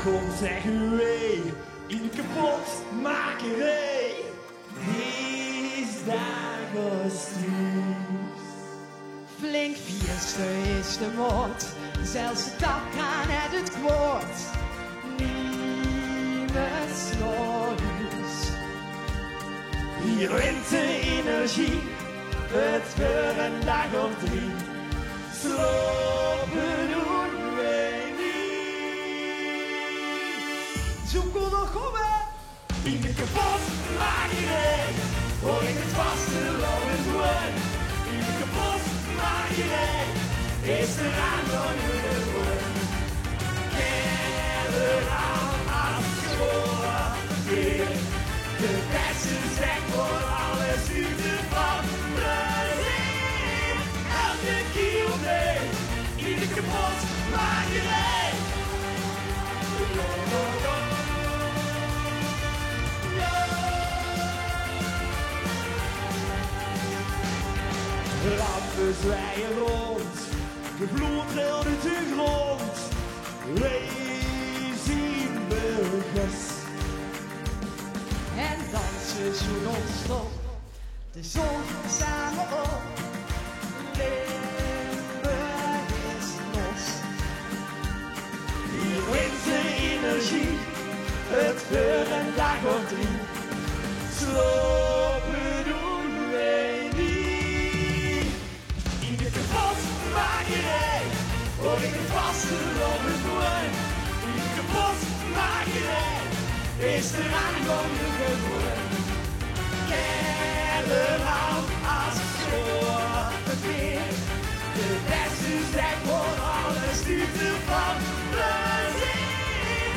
begon zeggen wij, in kapotmakerij is daar gestuurd. Flink vierste is de moord, zelfs de dakkraan het het kwoord. Niemand slorus. Hier wint de energie, het voor een dag of 3. Slopen doen wij niet. Zo kon nog komen. In de kapotmakerij hoor ik het vaste lopend woord. In de kapotmakerij is er aan van de woord. Generaal als scholen weer. De beste zegt voor alles uren van plezier. Elke kilometer in de kapotmakerij. Lampen zwaaien rond, de vloer trilt uit de grond. Wij zien burgers. En dansen zo non-stop, de zon gaat samen op. Limburg is los. Hier wint de energie, het voor een dag of 3. Slopen doen wij niet. In de kapotmakerij hoor ik het vaste lopend woord. In de kapotmakerij is er aangekomen geworden. Generaal als scholen weer. De beste zegt voor alles uren van plezier.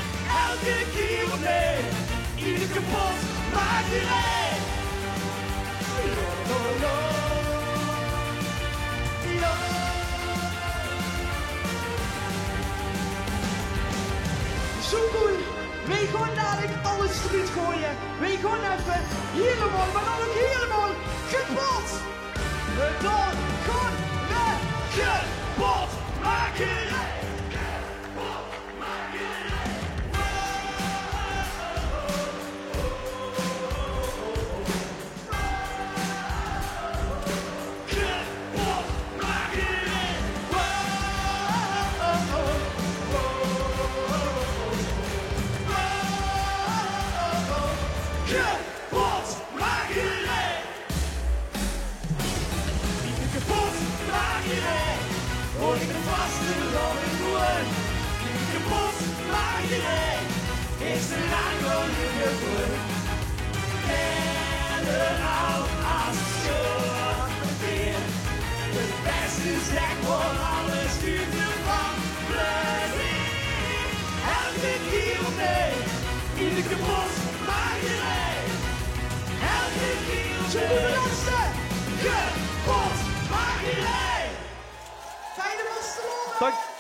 Elke kilometer in de kapotmakerij. Zo goed, wij gaan dadelijk alles eruit gooien. Wij gaan even helemaal, maar dan ook helemaal kapot. Dan gaan we Kapotmakerij. Kapotmakerij. In de kapotmakerij hoor ik een vaste lopend woord. In de kapotmakerij is er aangekomen geworden. Generaal als scholen weer. De beste zegt voor alles uren van plezier. Elke kilometer in de kapotmakerij. Elke kilometer kapotmakerij. Fijne Barcelona! Dank.